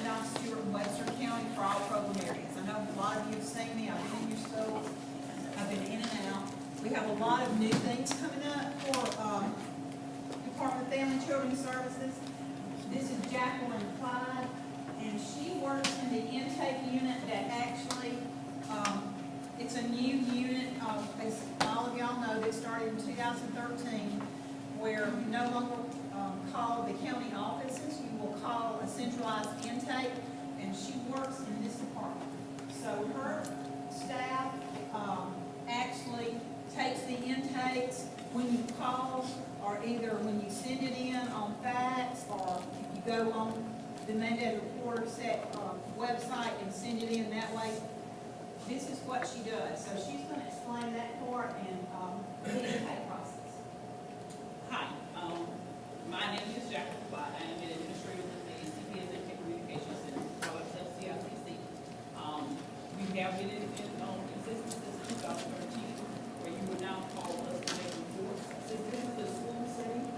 and I'm Stewart in Webster County for all program areas. I know a lot of you have seen me, I've been in your schools, I've been in and out. We have a lot of new things coming up for Department of Family and Children Services. This is Jacqueline Clyde, and she works in the intake unit that actually, it's a new unit, as all of y'all know, that started in 2013, where you no longer call the county offices, you will call a centralized intake, and she works in this department. So her staff actually takes the intakes when you call, or either when you send it in on fax, or you go on the mandated reporter set website and send it in that way. This is what she does. So she's going to explain that part and the intake process. Hi, my name is Jacqueline Clyde. I am an administrator with the CPS and Communications Center, B7CA3AB4DBF3. We have been in existence since 2013, where you would now call us to make reports. Since this is a school setting,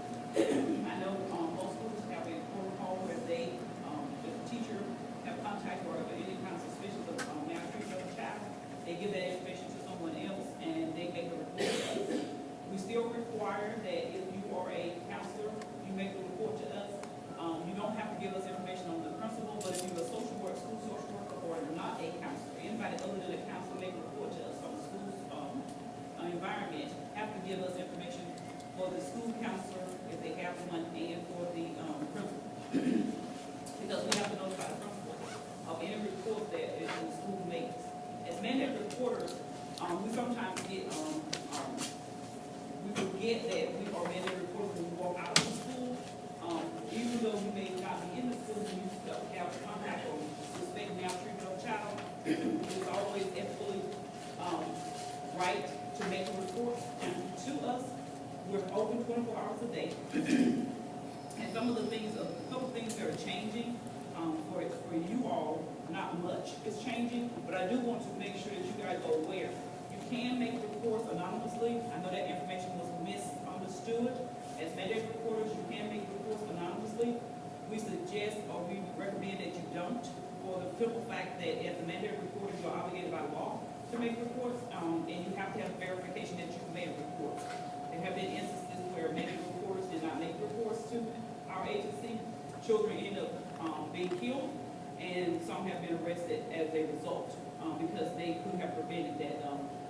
I know most schools have a protocol where they, if the teacher have contact or any kind of suspicion of maltreatment of a child, they give that information to someone else and they make a report. We still require that if you are a counselor, you make a report to us. You don't have to give us information on the principal, but if you're a social worker, school social worker, or not a counselor, anybody other than a counselor make a report to us on the school's environment, have to give us information for the school counselor, if they have one, and for the principal. Because we have to notify the principal of any report that the school makes. As mandated reporters, we sometimes get, we forget that we are mandated reporters when we walk out of the school. Even though we may not be in the school, when you have contact or suspect maltreatment of a child, it's always absolutely right to make a report to us. We're open 24 hours a day. And some of the things, a couple of things that are changing for you all, not much is changing, but I do want to make sure that you guys are aware. You can make reports anonymously. I know that information was misunderstood. As mandated reporters, you can make reports anonymously. We suggest or we recommend that you don't, for the simple fact that as a mandated reporter, you're obligated by law to make reports, and you have to have verification that you've made reports. There have been instances where mandated reporters did not make reports to our agency. Children end up being killed, and some have been arrested as a result because they could have prevented that.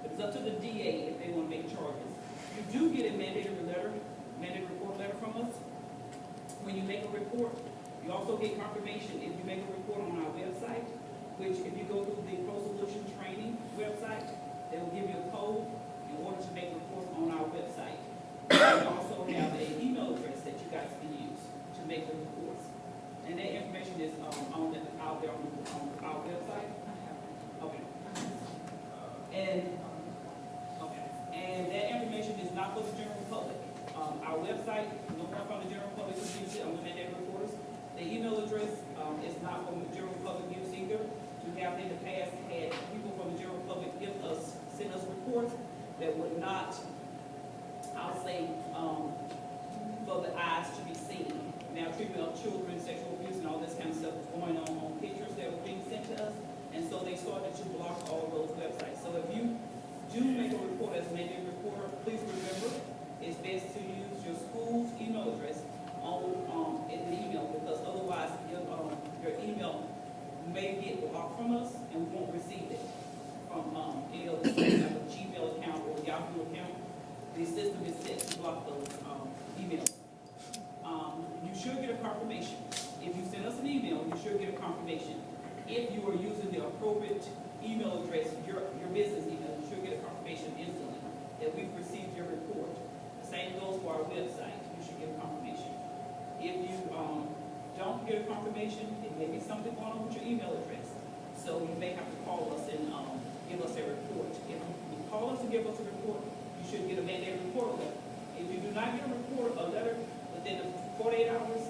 It's up to the DA if they want to make charges. You do get a mandated report letter from us. When you make a report, you also get confirmation if you make a report on our website, which if you go through the pro-solution training website, they will give you a code in order to make reports on our website. We also have an email address that you guys can use to make the reports. And that information is out there on our website. Okay. And that information is not for the general public. Our website, no one from the general public can use it on the mandated reporters. The email address is not for the general public use either. We have in the past had people from the general public send us reports that would not, I'll say, for the eyes to be seen. Now, treatment of children, sexual abuse, and all this kind of stuff was going on pictures that were being sent to us, and so they started to block all those websites. So if you do make a report as a mandated reporter, please remember it's best to use your school's email address in the email, because otherwise your email may get blocked from us and we won't receive it from any other source, like a Gmail account or Yahoo account. The system is set to block those emails. You should get a confirmation. If you send us an email, you should get a confirmation. If you are using the appropriate email address, your business email, you should get a confirmation instantly that we've received your report. The same goes for our website. You should get a confirmation. If you don't get a confirmation, it may be something going on with your email address. So you may have to call us and give us a report. If you call us and give us a report, you should get a mandated report letter. If you do not get a letter within the 48 hours,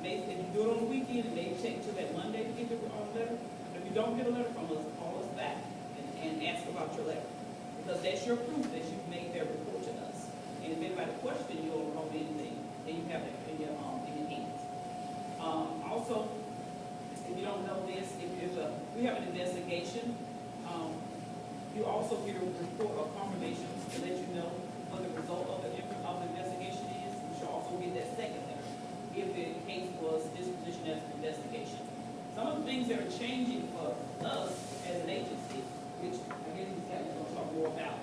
if you do it on the weekend, it may take to that Monday to get the letter. But if you don't get a letter from us, call us back and ask about your letter. Because that's your proof that you've made that report to us. And if anybody questions you or anything, then you have that in your hands. Also, If you don't know this, we have an investigation, you also get a report or confirmation to let you know what the result of the investigation is. You should also get that second letter if the case was disposition as an investigation. Some of the things that are changing for us as an agency, which I guess these guys are going to talk more about,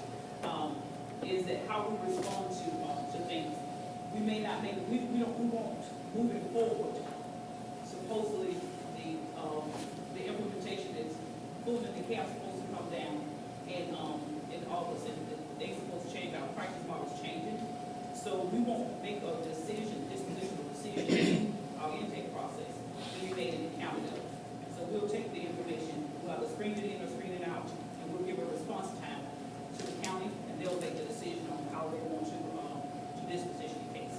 is that how we respond to things. We may not make, we won't move it forward. Supposedly, the implementation is moving, the cap supposed to come down in August, and they're supposed to change, our practice model is changing. So we won't make a decision, dispositional decision, our intake process, to be made in the county level. So we'll take the information, we'll either screen it in or screen it out, and we'll give a response time to the county, and they'll make the decision on how they want to disposition the case.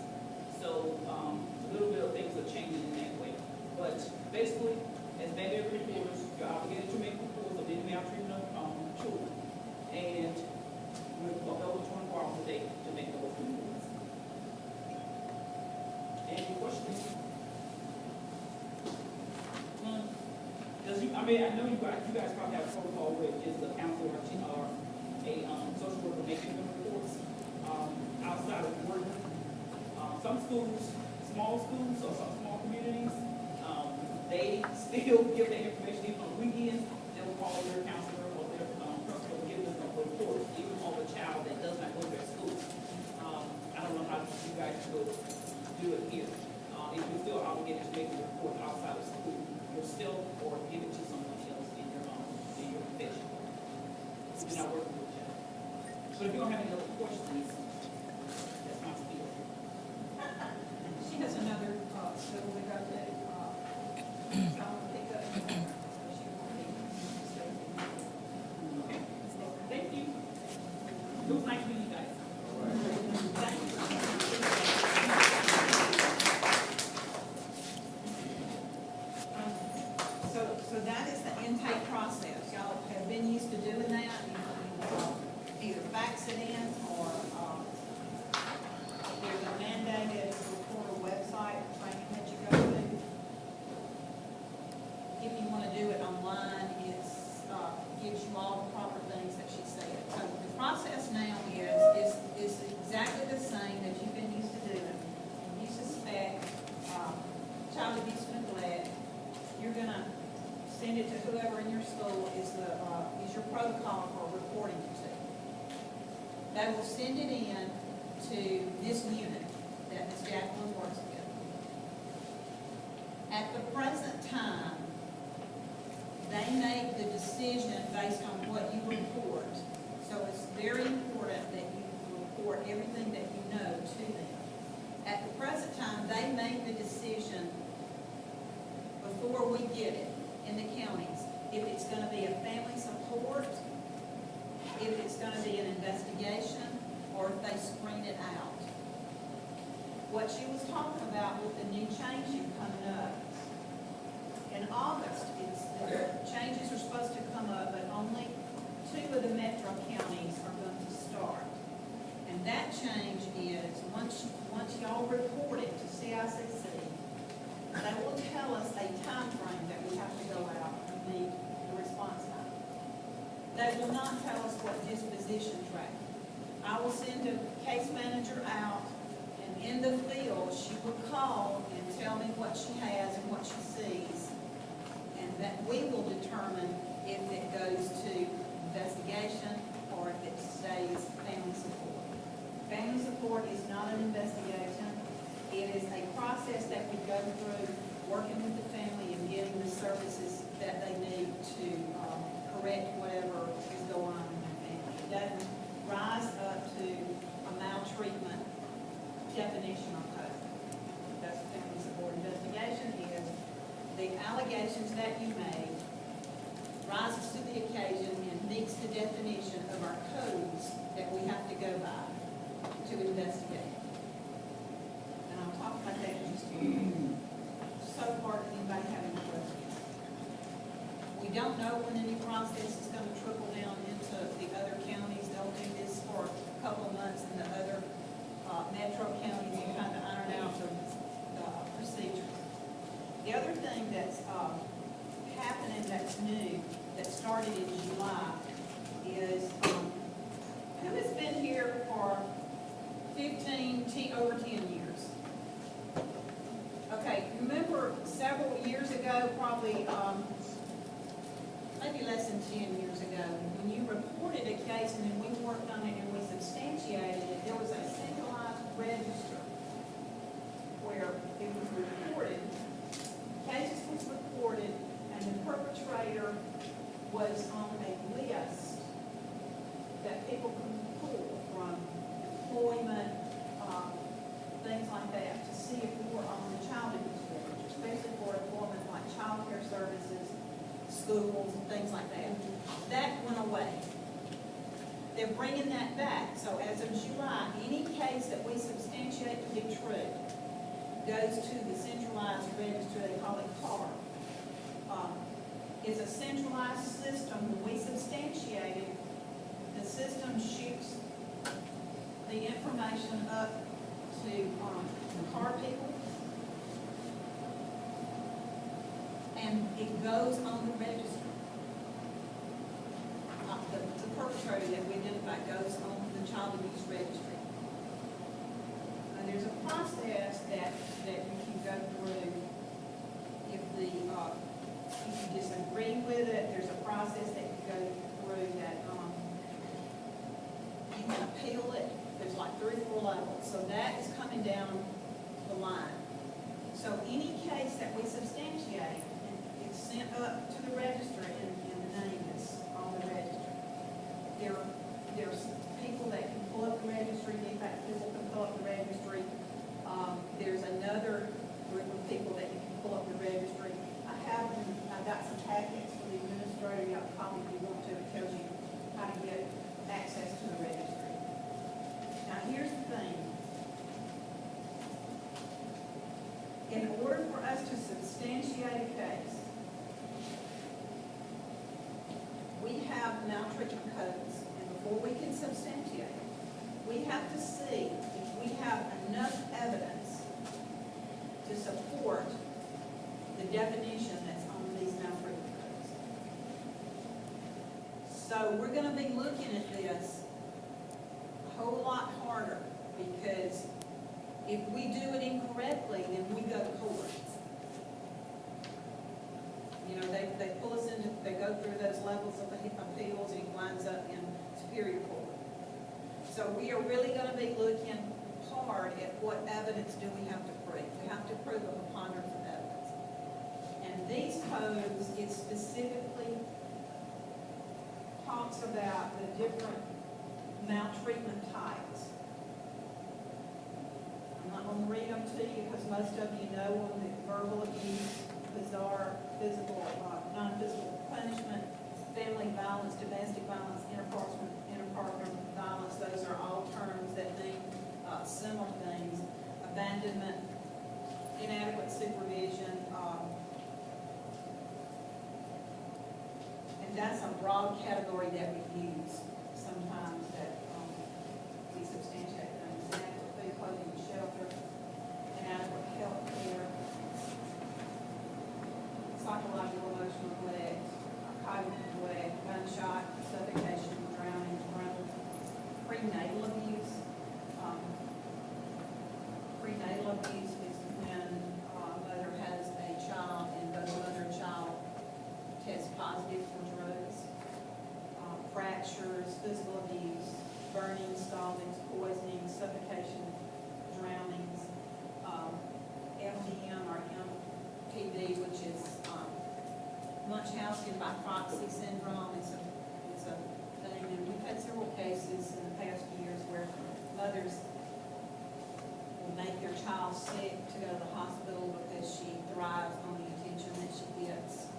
So a little bit of things are changing in that way. But basically, as mandatory reporters, you're obligated to make reports of any maltreatment of children. And we're available 24 hours a day to make those reports. Any questions? I know you guys probably have a protocol where it's the counselor or a social worker making the reports outside of work. Some schools, small schools or some small communities, they still give their information even on weekends. They'll call their counselor or their principal to give them a report, even on the child that does not go to their school. I don't know how you guys would do it here. If you're still obligated to make a report outside of school, you're still, or give it to someone else in your profession. You're not working with them. But if you don't have any other questions, that's my spiel. She has another, civil we got to, so I'm gonna pick up. So she won't be mistaken. Okay. Thank you. It was nice meeting you guys. Thank you. So that is the intake process. Y'all have been used to doing that. You either fax it in or there's a mandated reporter website training that you go to. If you want to do it online, gives you all the proper things that she said. So the process now is exactly the same that you've been used to doing. And you suspect child abuse and neglect, you're gonna send it to whoever in your school is your protocol for reporting it to. They will send it in to this unit that Ms. Jacqueline works with. At the present time, they make the decision based on what you report. So it's very important that you report everything that you know to them. At the present time, they make the decision before we get it in the counties, if it's going to be a family support, if it's going to be an investigation, or if they screen it out. What she was talking about with the new changing coming up, in August, the changes are supposed to come up, but only 2 of the metro counties are going to start. And that change is, once y'all report it to CICC, they will tell us a time frame that we have to go out and meet the response time. They will not tell us what disposition track. I will send a case manager out, and in the field, she will call and tell me what she has and what she sees, and that we will determine if it goes to investigation or if it stays family support. Family support is not an investigation. It is a process that we go through, working with the family and getting the services that they need to correct whatever is going on in their family. It doesn't rise up to a maltreatment definition on code. That's what family support investigation is. The allegations that you made rises to the occasion and meets the definition of our codes that we have to go by to investigate. And I'll talk about that in just a minute. So far, does anybody have any questions? We don't know when the new process is going to trickle down into the other counties. They'll do this for a couple of months in the other metro counties and kind of iron out the procedures. The other thing that's happening that's new, that started in July, is, who has been here for 10, over 10 years? Okay, remember several years ago, probably, maybe less than 10 years ago, when you reported a case and then we worked on it and we substantiated it, there was a centralized register where it was reported, cases was reported, and the perpetrator was on a list that people could pull from employment, things like that, to see if we were on the child abuse register, especially for employment like child care services, schools, and things like that. That went away. They're bringing that back. So as of July, any case that we substantiate to be true goes to the centralized register, they call it CAR. It's a centralized system. When we substantiate it, the system shoots the information up to the CAR people, and it goes on the register. The perpetrator that we identify goes on the child abuse registry. And there's a process that you can go through if you disagree with it. There's a process that you go through that you can appeal it. There's like 3 or 4 levels. So that is coming down the line. So any case that we substantiate, it's sent up to the registry, and the name is on the registry. There's people that can pull up the registry, defect people can pull up the registry. There's another group of people that you can pull up the registry. I've got some packets for the administrator, y'all call me if you want to. It tells you how to get access to the registry. Now here's the thing. In order for us to substantiate a case, we have maltreatment codes, and before we can substantiate it, we have to see if we have enough evidence to support the definition that's on these maltreatment codes. So we're going to be looking at this a whole lot harder, because if we do it incorrectly, then we go to court. You know, they pull us into, they go through those levels of appeals, and it winds up in Superior Court. So we are really going to be looking hard at what evidence do we have to prove. We have to prove a preponderance of evidence. And these codes, it specifically talks about the different maltreatment types. I'm not going to read them to you because most of you know them: the verbal abuse, bizarre, physical, non-physical punishment, family violence, domestic violence, interpartner violence. Those are all terms that mean similar things. Abandonment, inadequate supervision, and that's a broad category that we use sometimes, that we substantiate things. Inadequate food, clothing, and shelter, inadequate health care, psychological, emotional neglect, cognitive neglect, gunshot, suffocation, drowning, prenatal abuse. Prenatal abuse is when a mother has a child and both mother and child test positive for drugs. Fractures, physical abuse, burning, scaldings, poisoning, suffocation, drownings, FDM or MPD, which is Munchausen by proxy syndrome. It's a thing, and we've had several cases in the past years where mothers will make their child sick to go to the hospital because she thrives on the attention that she gets.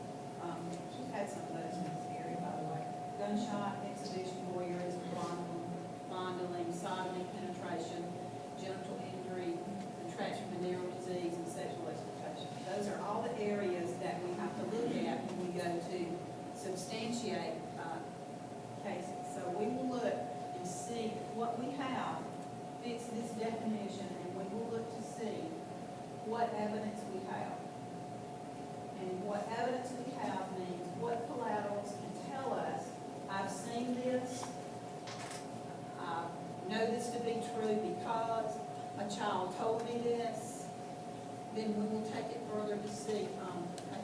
She's had some of those in this area, by the way. Gunshot, exhibition, voyeurism, fondling, sodomy, penetration, genital injury, contraction of venereal disease, and sexual exploitation. Those are all the areas that we have to look at when we go to substantiate cases. So we will look and see if what we have fits this definition, and we will look to see what evidence we have. a child told me this, then we will take it further to see, a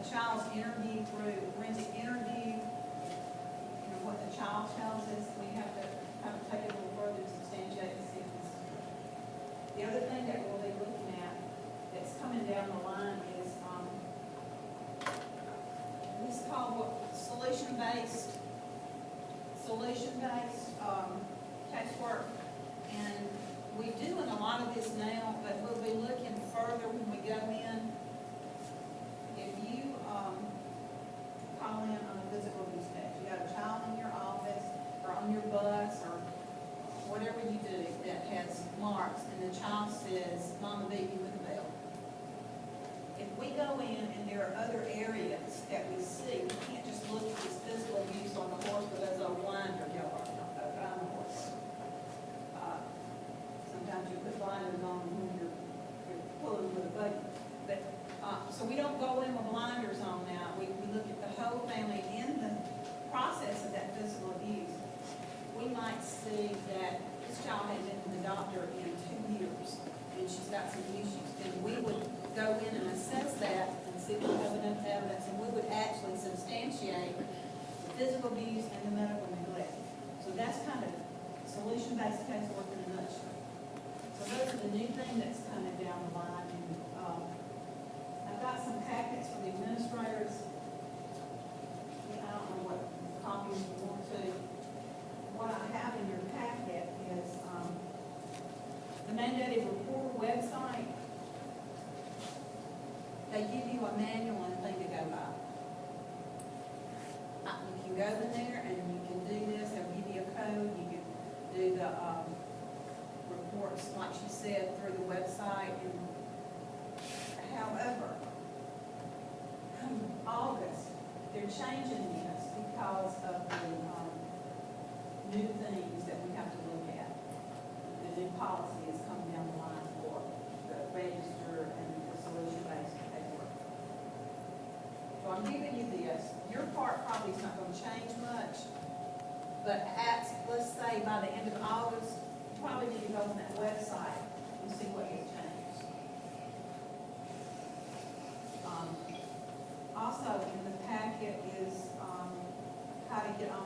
child's interview through forensic interview, you know, what the child tells us, we have to kind of take it a little further to substantiate the sentence. The other thing that we'll be looking at that's coming down the line is, this is called what, solution-based casework. And we're doing a lot of this now, but we'll be looking further when we go in. If you, call in on a physical abuse case, you got a child in your office, or on your bus, or whatever you do that has marks, and the child says, Mama beat me with a belt. If we go in and there are other areas that we see, we can't just look at this physical abuse on the horse with those old blinder yard, on the horse. Sometimes you put blinders on when you're pulling with a buggy. But, so we don't go in with blinders on now. We look at the whole family in the process of that physical abuse. We might see that this child has been to the doctor in 2 years, and she's got some issues. Then we would go in and assess that and see if we have enough evidence, and we would actually substantiate the physical abuse and the medical neglect. So that's kind of solution-based casework in a nutshell. So those are the new thing that's coming down the line. And, I've got some packets for the administrators. I don't know what copies you want to. What I have in your packet is the mandated reporter website. They give you a manual and thing to go by. You can go in there and you can do this. They'll give you a code. You can do the reports, like she said, through the website. And however, come August, they're changing this because of the new things that we have to look at. The new policy is coming down the line for the register and the solution-based paperwork. So I'm giving you this. Your part probably is not going to change much, but let's say by the end of August, you probably need to go on that website and see what has changed. Also in the packet is how to get on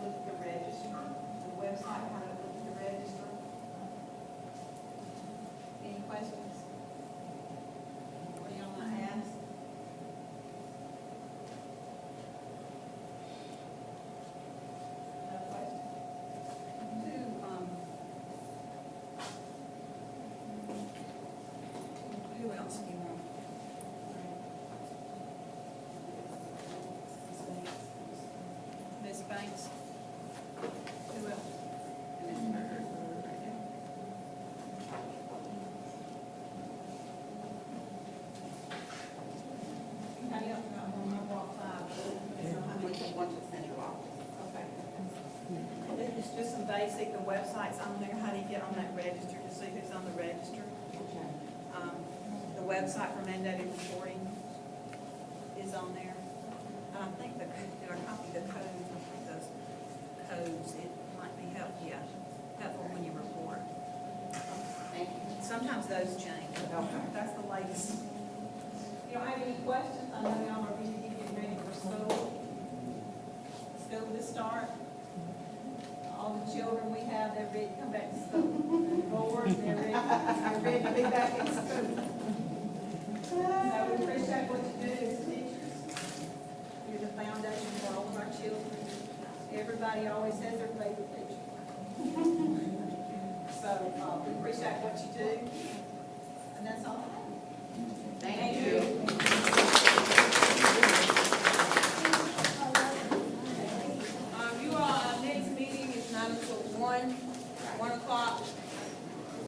look at the register, the website, how to look at the register. Any questions? What do y'all want to ask? No questions? Who else do you want? Ms. Banks? Who else? Okay, I've got one more block 5. Okay. It's just some basic, the website's on there, how do you get on that register to see who's on the register? The website for mandated reporting is on there. I think did I copy the codes? I think those codes, it might be helpful when you report. Sometimes those change. That's the latest. You don't have any questions? I know y'all are busy getting ready for school. School to start. All the children we have, they're ready to come back to school. And bored, they're ready to be back in school. So we appreciate what you do as teachers. You're the foundation for all of our children. Everybody always has their favorite teacher. So we appreciate what you do. And that's all I have.